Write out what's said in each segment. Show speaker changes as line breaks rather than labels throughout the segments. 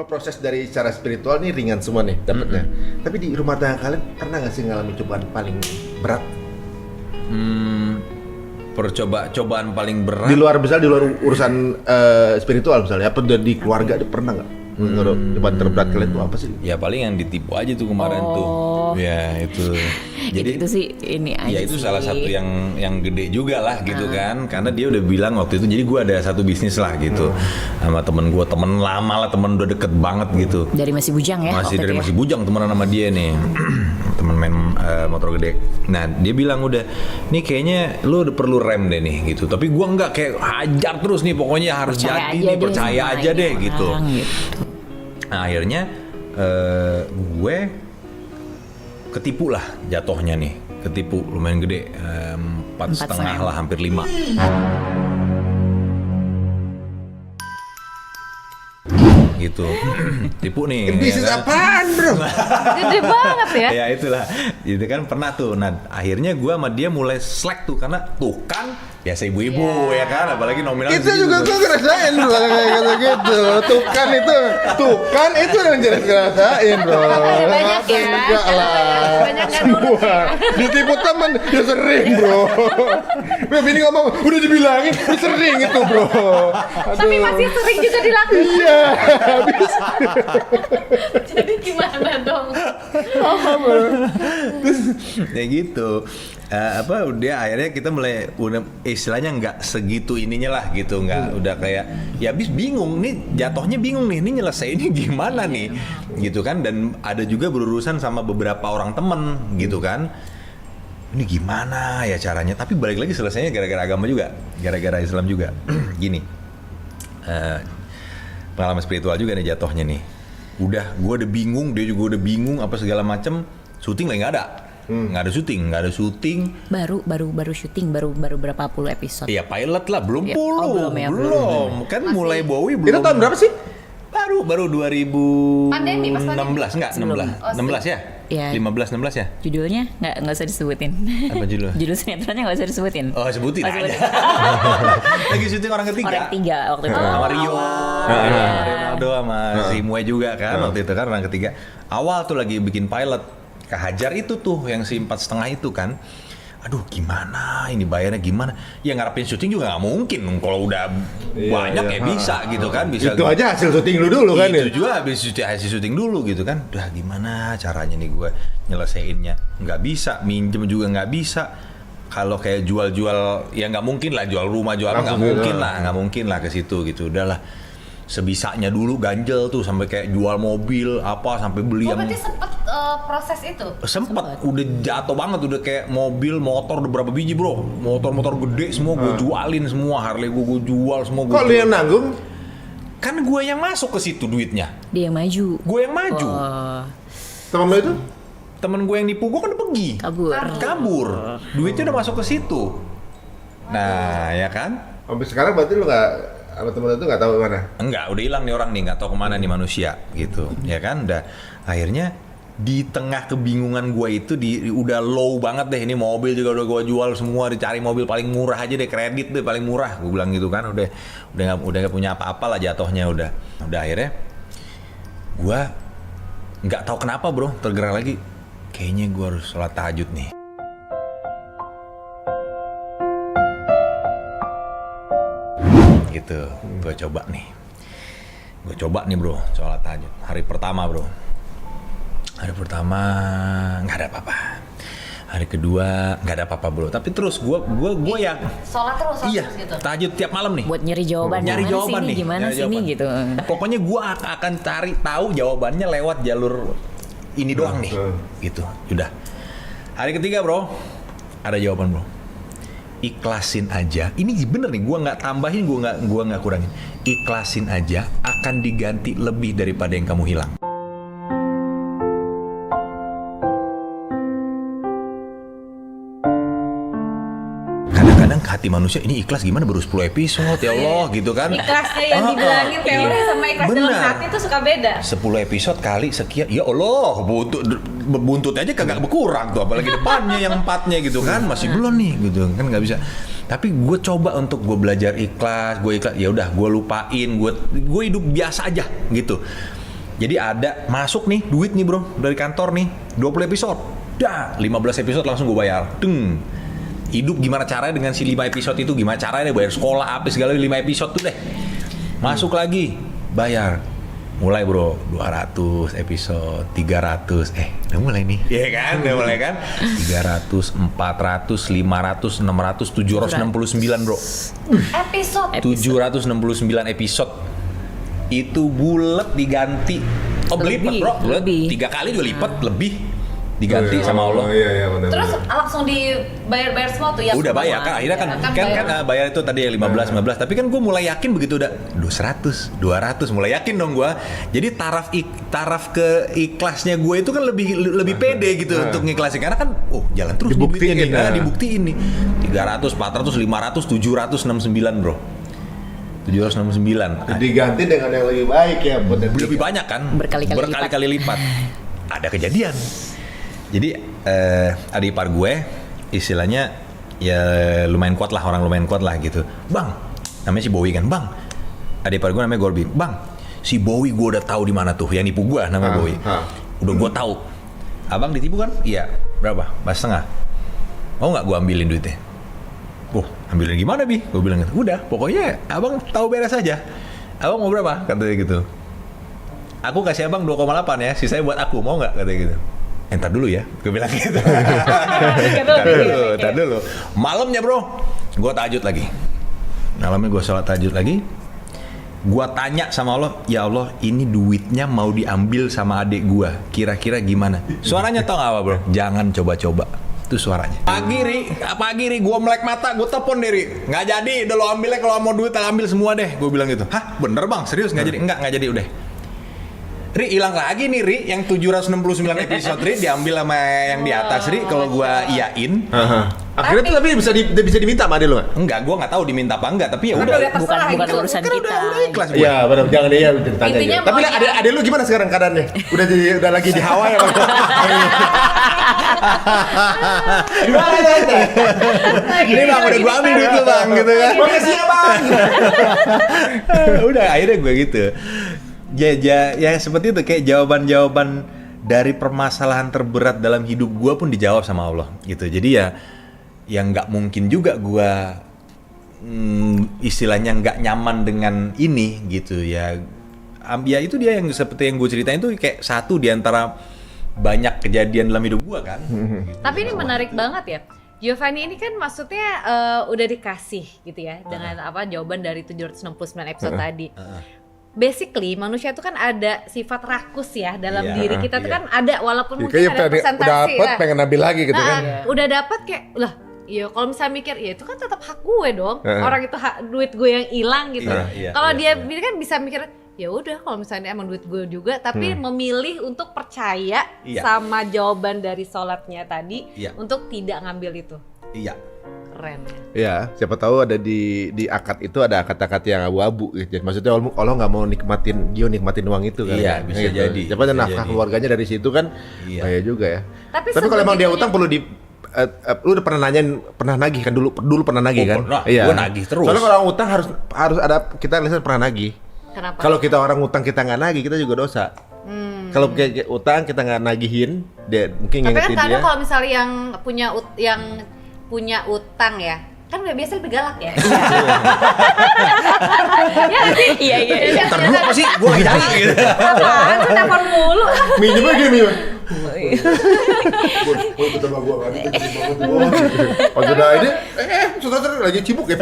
Kalau proses dari secara spiritual nih ringan semua nih dapatnya. Tapi di rumah tangga kalian pernah nggak sih ngalami cobaan paling berat?
Cobaan paling berat.
Di luar urusan spiritual misalnya, apa di keluarga pernah nggak? Cobaan terberat kalian itu apa sih?
Ya paling yang ditipu aja tuh kemarin tuh. Ya itu. Jadi
itu sih ini aja.
Ya itu
sih.
salah satu yang gede juga lah gitu kan. Karena dia udah bilang waktu itu, jadi gue ada satu bisnis lah gitu sama temen gue, temen lama lah, temen udah deket banget gitu.
Dari masih bujang ya?
Masih dari masih bujang temenan sama dia nih. Temen main motor gede. Nah dia bilang udah, nih kayaknya lu udah perlu rem deh nih gitu. Tapi gue enggak, kayak hajar terus nih, pokoknya harus
percaya
jadi
aja
nih, percaya aja deh gitu. Nah akhirnya gue ketipu lah jatuhnya nih, ketipu lumayan gede, 4,5 lah, hampir 5. Gitu. Tipu nih.
Bisnis
ya kan?
apaan bro?
Gede banget ya.
Ya itulah, itu kan pernah tuh. Nah akhirnya gue sama dia mulai slack tuh, karena tuh kan biasa ibu-ibu ya kan, apalagi nominal
Itu juga gue ngerasain bro, kayak gitu. Tukan itu yang jelas ngerasain bro.
Banyak ya.
Enggak lah.
Banyak yang nurut
Semua ditipu temen, ya sering bro. Bini ngomong, udah dibilangin, ya sering itu bro.
Tapi masih sering juga dilakukan.
Iya.
Jadi gimana dong?
Ya gitu. Dia akhirnya kita mulai udah istilahnya nggak segitu ininya lah gitu, nggak udah kayak ya habis bingung nih, jatuhnya bingung nih, ini nyelesainnya gimana nih gitu kan. Dan ada juga berurusan sama beberapa orang temen gitu kan, ini gimana ya caranya. Tapi balik lagi selesainya gara-gara agama juga, gara-gara Islam juga. Gini, pengalaman spiritual juga nih jatuhnya nih. Gue udah bingung, dia juga udah bingung apa segala macem. Syuting lagi nggak ada. Nggak ada syuting.
Baru syuting, baru berapa puluh episode.
Iya pilot lah, belum
Ya,
puluh,
belum.
kan
Masih.
mulai Bowie belum.
Itu tahun berapa sih?
Baru 2016,
Pandemi, pas pandemi.
enggak, 16 ya?
Iya.
15-16 ya?
Judulnya nggak usah disebutin.
Apa judul?
Judul sinetronnya nggak usah disebutin.
Oh sebutin
Oh,
aja.
sebutin.
Lagi syuting orang ketiga.
Orang ketiga waktu itu.
Sama Rio,
Iya.
Ronaldo sama si Mue juga kan waktu itu kan orang ketiga. Awal tuh lagi bikin pilot, kehajar itu tuh yang si 4,5 itu kan. Aduh gimana ini bayarnya gimana? Ya ngarepin syuting juga nggak mungkin kalau udah banyak ya bisa gitu kan, bisa.
Itu aja hasil syuting lu dulu kan ya?
Itu juga habis hasil syuting dulu gitu kan. Udah gimana caranya nih gue nyelesainnya? Nggak bisa, minjem juga nggak bisa. Kalau kayak jual-jual ya nggak mungkin lah, jual rumah jual apa nggak mungkin lah ke situ gitu. Udahlah sebisanya dulu, ganjel tuh sampai kayak jual mobil apa, sampai beli yang
Berarti sempet proses itu?
sempet udah jatuh banget, udah kayak mobil motor udah berapa biji bro, motor gede semua gue jualin semua, Harley gue jual semua.
Kok lu yang nanggung?
Kan gue yang masuk ke situ duitnya,
Dia yang maju.
gue yang maju.
Temen lu itu?
Temen gue yang nipu gue kan udah pergi, kabur, duitnya udah masuk ke situ. Nah ya kan,
Sampai sekarang berarti lu nggak, sama temen lu itu nggak tahu mana?
enggak, udah hilang nih orang nih, nggak tahu kemana nih manusia gitu, ya kan. Udah akhirnya di tengah kebingungan gue itu udah low banget deh, ini mobil juga udah gue jual semua, dicari mobil paling murah aja deh, kredit deh paling murah, gue bilang gitu kan. Udah nggak punya apa-apa lah jatuhnya. Udah akhirnya gue nggak tahu kenapa bro tergerak lagi, kayaknya gue harus sholat tahajud nih. Gitu, gue coba nih bro, sholat tahajud hari pertama bro. Hari pertama nggak ada apa-apa, hari kedua nggak ada apa-apa bro. Tapi terus gue ya
Sholat terus
iya
gitu?
tahajud tiap malam nih.
Buat nyari jawaban. Gimana sih ini gitu.
Pokoknya gue akan cari tahu jawabannya lewat jalur ini doang nih, gitu. Udah hari ketiga bro, ada jawaban bro. Ikhlasin aja. Ini bener nih, gue nggak tambahin, gue nggak kurangin. Ikhlasin aja, akan diganti lebih daripada yang kamu hilang. Kadang-kadang hati manusia ini ikhlas gimana baru 10 episode ya Allah gitu kan.
Ikhlasnya yang dibilangin teori sama ikhlas dalam
Benar.
hati itu suka beda.
10 episode kali sekian, ya Allah, buntutnya aja kagak berkurang tuh, apalagi depannya yang 4-nya gitu kan, masih belum nih gitu kan, nggak bisa. Tapi gue coba untuk gue belajar ikhlas, ya udah gue lupain, gue hidup biasa aja gitu. Jadi ada masuk nih duit nih bro dari kantor nih 20 episode. Dah 15 episode langsung gue bayar. Deng. Hidup gimana caranya dengan si 5 episode itu, gimana caranya bayar sekolah apa segala 5 episode tuh deh. Masuk lagi bayar. Mulai bro 200 episode, 300. Udah mulai nih. Iya kan? Udah mulai kan? 300, 400, 500, 600, 769 bro.
Episode.
769 episode. Itu bulet diganti. Oh berlipat bro, bulet. 3 kali juga lipat lebih diganti sama Allah.
Iya benar.
Terus langsung dibayar semua tuh ya?
Udah bayar kan, akhirnya kan bayar itu tadi 15. Tapi kan gue mulai yakin begitu udah 100, 200, mulai yakin dong gue. Jadi taraf ke ikhlasnya gue itu kan lebih pede gitu untuk ngiklasin karena kan jalan terus
dibuktiin
dibuktiin nih. 300, 400, 500, 769 bro. 769.
Diganti dengan yang lebih baik ya,
lebih banyak kan? Berkali-kali lipat. Ada kejadian. Jadi adik ipar gue istilahnya ya lumayan kuat lah, orang lumayan kuat lah gitu. Bang, namanya si Bowie kan, bang. Adik ipar gue namanya Gorbi. Bang, si Bowie gue udah tahu di mana tuh, yang nipu gue namanya Bowie. Udah gue tahu. Abang ditipu kan? Iya. Berapa? 4,5. Mau nggak gue ambilin duitnya? Ambilin gimana Bi? Gue bilang gitu. Udah, pokoknya abang tahu beres aja. Abang mau berapa? Katanya gitu. Aku kasih abang 2,8 ya, sisanya buat aku, mau nggak? Katanya gitu. Entar dulu ya, gue bilang gitu. Entar dulu. Malamnya bro, gue tahajud lagi. Malamnya gue sholat tahajud lagi. Gue tanya sama Allah, ya Allah ini duitnya mau diambil sama adik gue. Kira-kira gimana? Suaranya tau gak apa bro? Jangan coba-coba. Itu suaranya. Pagi Ri, gue melek mata, gue telepon Ri. Nggak jadi, udah lo ambilnya kalau mau duit, ambil semua deh. Gue bilang gitu. Hah bener bang, serius nggak jadi? Nggak jadi udah. Ri hilang lagi nih Ri, yang 769 episode Ri diambil sama yang di atas Ri kalau gua iyain.
Akhirnya tuh tapi bisa diminta sama ade lu?
Enggak, gua nggak tahu diminta apa enggak, tapi ya udah.
Bukan urusan
kan
kita.
Udah ikhlas gua.
Iya, benar. Jangan dia ditanya aja. Tapi
Intinya
ade lu gimana sekarang keadaannya? Udah lagi di Hawaii apa? Gimana ya?
Ini bang udah gua ambil duit lu bang gitu kan.
Makasih ya bang.
Udah akhirnya gua gitu. Ya seperti itu, kayak jawaban-jawaban dari permasalahan terberat dalam hidup gue pun dijawab sama Allah gitu. Jadi ya nggak mungkin juga gue istilahnya nggak nyaman dengan ini gitu ya. Ya itu dia yang seperti yang gue ceritain itu kayak satu di antara banyak kejadian dalam hidup gue kan. Gitu.
Tapi ini menarik banget ya. Giovanni ini kan maksudnya udah dikasih gitu ya dengan jawaban dari 769 episode tadi. Basically manusia itu kan ada sifat rakus ya dalam diri kita tuh kan ada, walaupun mungkin ada presentasi
udah dapet pengen ambil lagi gitu kan.
Udah dapat kayak lah iya, kalau misalnya mikir ya itu kan tetap hak gue dong. Orang itu duit gue yang hilang gitu. Kalau dia kan bisa mikir ya udah kalau misalnya emang duit gue juga, tapi memilih untuk percaya sama jawaban dari sholatnya tadi untuk tidak ngambil itu.
Iya.
Keren.
Ya, siapa tahu ada di akad itu ada akad-akad yang abu-abu gitu. Maksudnya Allah nggak mau nikmatin uang itu kan.
Iya, bisa
gitu.
jadi.
Siapa tahu nafkah keluarganya dari situ kan. Bahaya juga ya. Tapi kalau emang dia utang perlu lu udah pernah nagih kan dulu pernah nagih kan?
Iya. Gua nagih terus.
Soalnya kalau orang utang harus ada, kita lihat pernah nagih.
Kenapa?
Kalau kita orang utang kita nggak nagih, kita juga dosa. Kalau kayak utang kita nggak nagihin, dia mungkin ngingetin dia.
Tapi kan kadang kalau misalnya yang punya utang ya, kan biasa lebih galak ya. Iya.
Ntar dulu apa sih? Gua lagi cari gitu.
Apaan tuh telepon mulu.
Minjem aja minjem. Sudah ini, sudah lagi cibuk ya.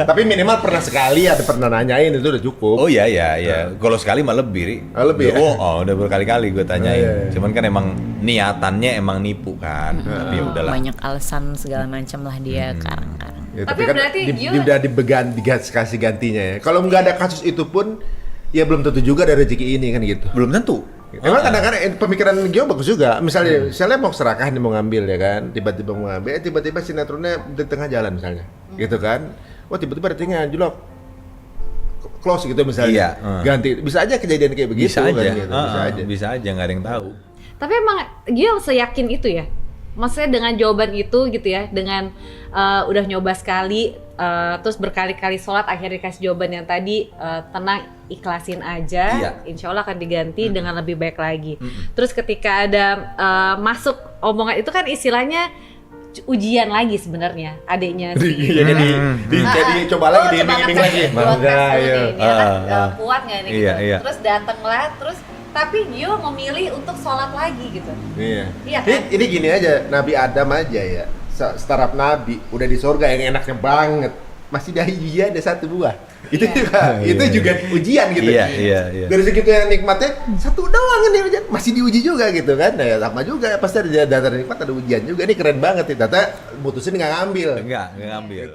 Tapi minimal pernah sekali ada pernah nanyain itu udah cukup.
Oh iya. Kalau sekali mah lebih, Ri.
Lebih ya?
Udah berkali-kali gue tanyain. Cuman kan emang niatannya emang nipu kan. Tapi ya udahlah.
Banyak alasan segala macam lah dia karang-karang.
Ya,
Tapi
kan
berarti
udah dikasih gantinya ya. Kalau nggak ada kasus itu pun, ya belum tentu juga ada rezeki ini kan gitu.
Belum tentu.
Emang kadang-kadang pemikiran Gio bagus juga. Misalnya mau serakah nih mau ngambil ya kan, tiba-tiba mau ngambil, tiba-tiba sinetronnya di tengah jalan misalnya, gitu kan. Wah tiba-tiba ratingnya anjlok, close gitu misalnya. Ganti, bisa aja kejadian kayak begitu.
Bisa aja,
kan, gitu. Bisa aja
nggak ada yang tahu.
Tapi emang Gio seyakin itu ya? maksudnya dengan jawaban itu gitu ya, dengan udah nyoba sekali, terus berkali-kali sholat akhirnya dikasih jawaban yang tadi, tenang, ikhlasin aja,
Iya.
insya Allah akan diganti dengan lebih baik lagi. Terus ketika ada masuk omongan itu kan istilahnya ujian lagi sebenarnya adiknya
Iya, jadi coba lagi, diiming-iming lagi.
Mangga, iya.
kuat nggak nih
Iya,
gitu.
iya.
Terus datanglah, terus tapi dia memilih untuk sholat lagi gitu.
Iya.
Iya kan?
Ini gini aja, Nabi Adam aja ya, startup Nabi udah di surga yang enaknya banget, masih dari dia ada 1 buah. Itu
Iya.
juga, itu juga ujian gitu.
Iya.
Dari segitu yang nikmatnya 1 doang ini ujian, masih diuji juga gitu kan. Nah, ya sama juga pasti ada nikmat, ada ujian juga. Ini keren banget nih, ternyata mutusin nggak ngambil.
Enggak ngambil.